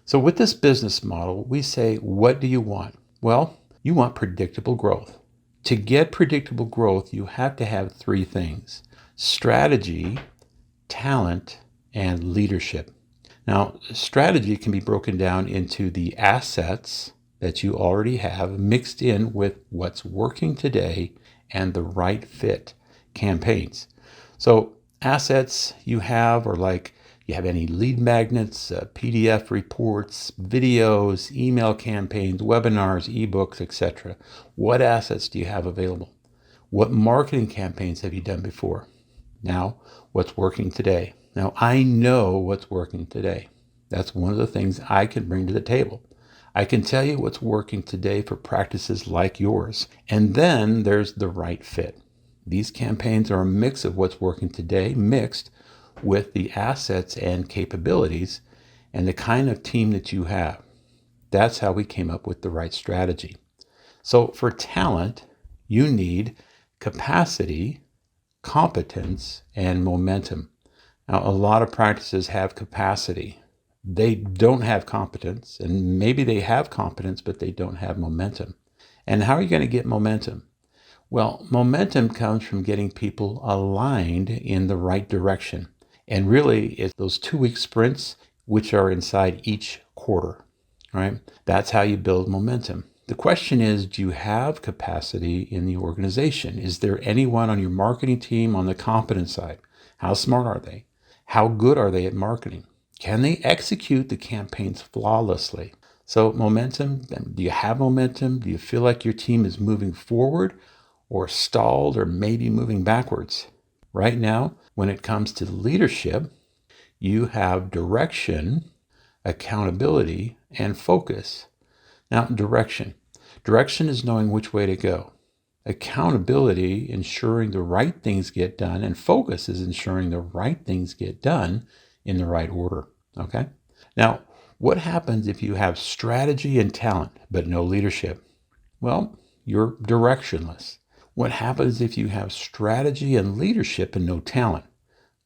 So with this business model, we say, what do you want? Well, you want predictable growth. To get predictable growth, you have to have three things: strategy, talent, and leadership. Now, strategy can be broken down into the assets that you already have mixed in with what's working today and the right fit campaigns. So assets you have are like, you have any lead magnets, PDF reports, videos, email campaigns, webinars, ebooks, etc. What assets do you have available? What marketing campaigns have you done before? Now, what's working today? Now, I know what's working today. That's one of the things I can bring to the table. I can tell you what's working today for practices like yours. And then there's the right fit. These campaigns are a mix of what's working today, mixed with the assets and capabilities and the kind of team that you have. That's how we came up with the right strategy. So for talent, you need capacity, competence, and momentum. Now, a lot of practices have capacity. They don't have competence, and maybe they have competence, but they don't have momentum. And how are you going to get momentum? Well, momentum comes from getting people aligned in the right direction. And really, it's those 2-week sprints, which are inside each quarter, right? That's how you build momentum. The question is, do you have capacity in the organization? Is there anyone on your marketing team on the competence side? How smart are they? How good are they at marketing? Can they execute the campaigns flawlessly? So momentum, do you have momentum? Do you feel like your team is moving forward or stalled or maybe moving backwards? Right now, when it comes to leadership, you have direction, accountability, and focus. Now, direction. Direction is knowing which way to go. Accountability, ensuring the right things get done, and focus is ensuring the right things get done in the right order. Okay? Now, what happens if you have strategy and talent, but no leadership? Well, you're directionless. What happens if you have strategy and leadership and no talent?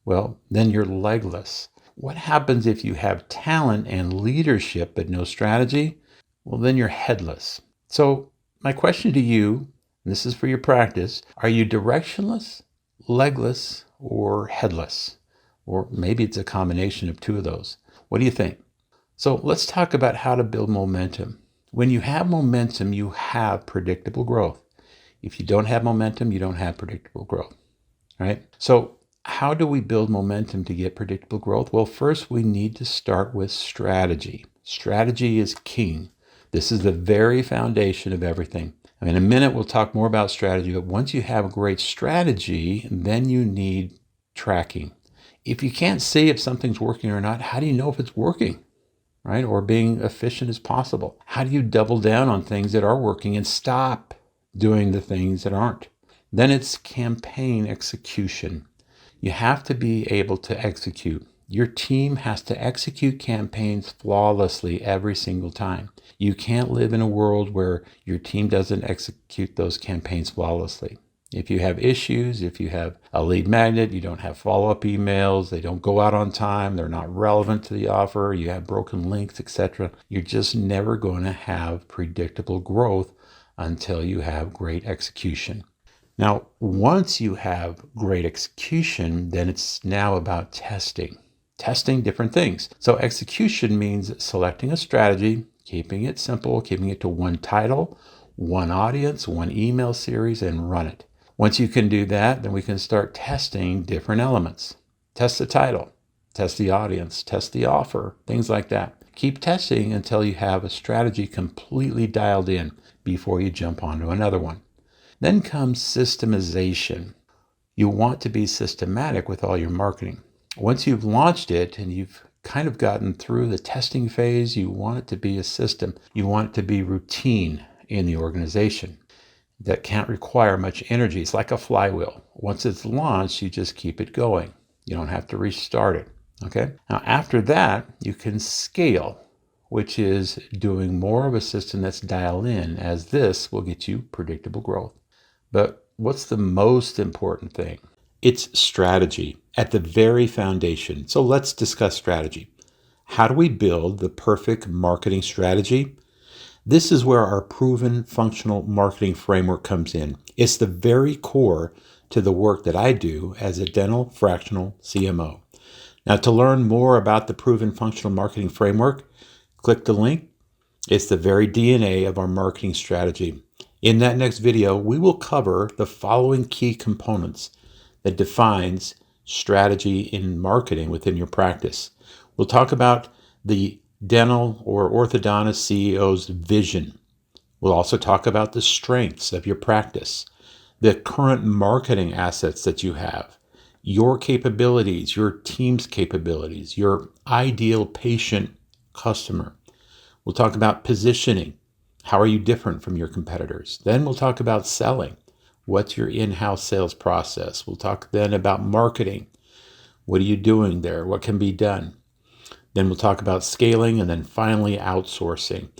Well, then you're legless. What happens if you have talent and leadership but no strategy? Well, then you're headless. So my question to you, and this is for your practice, are you directionless, legless, or headless? Or maybe it's a combination of two of those. What do you think? So let's talk about how to build momentum. When you have momentum, you have predictable growth. If you don't have momentum, you don't have predictable growth, right? So how do we build momentum to get predictable growth? Well, first we need to start with strategy. Strategy is king. This is the very foundation of everything. In a minute, we'll talk more about strategy, but once you have a great strategy, then you need tracking. If you can't see if something's working or not, how do you know if it's working, right? Or being efficient as possible? How do you double down on things that are working and stop doing the things that aren't? Then it's campaign execution. You have to be able to execute. Your team has to execute campaigns flawlessly every single time. You can't live in a world where your team doesn't execute those campaigns flawlessly. If you have issues, if you have a lead magnet, you don't have follow-up emails, they don't go out on time, they're not relevant to the offer, you have broken links, etc., you're just never going to have predictable growth until you have great execution. Now, once you have great execution, then it's now about testing different things. So execution means selecting a strategy, keeping it simple, keeping it to one title, one audience, one email series, and run it. Once you can do that, then we can start testing different elements. Test the title, test the audience, test the offer, things like that. Keep testing until you have a strategy completely dialed in before you jump onto another one. Then comes systemization. You want to be systematic with all your marketing. Once you've launched it and you've kind of gotten through the testing phase, you want it to be a system. You want it to be routine in the organization that can't require much energy. It's like a flywheel. Once it's launched, you just keep it going. You don't have to restart it. Okay? Now, after that, you can scale, which is doing more of a system that's dialed in, as this will get you predictable growth. But what's the most important thing? It's strategy at the very foundation. So let's discuss strategy. How do we build the perfect marketing strategy? This is where our proven functional marketing framework comes in. It's the very core to the work that I do as a dental fractional CMO. Now, to learn more about the proven functional marketing framework, click the link. It's the very DNA of our marketing strategy. In that next video, we will cover the following key components that defines strategy in marketing within your practice. We'll talk about the dental or orthodontist CEO's vision. We'll also talk about the strengths of your practice, the current marketing assets that you have, your capabilities, your team's capabilities, your ideal patient customer. We'll talk about positioning. How are you different from your competitors? Then we'll talk about selling. What's your in-house sales process? We'll talk then about marketing. What are you doing there? What can be done? Then we'll talk about scaling, and then finally outsourcing.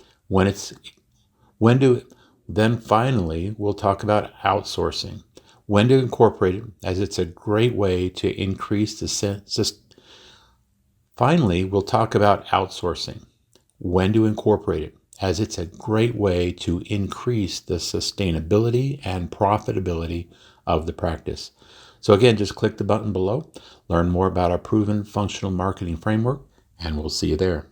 Then finally we'll talk about outsourcing. When to incorporate it, as it's a great way to increase the Finally, we'll talk about outsourcing. When to incorporate it, as it's a great way to increase the sustainability and profitability of the practice. So again, just click the button below, learn more about our proven functional marketing framework, and we'll see you there.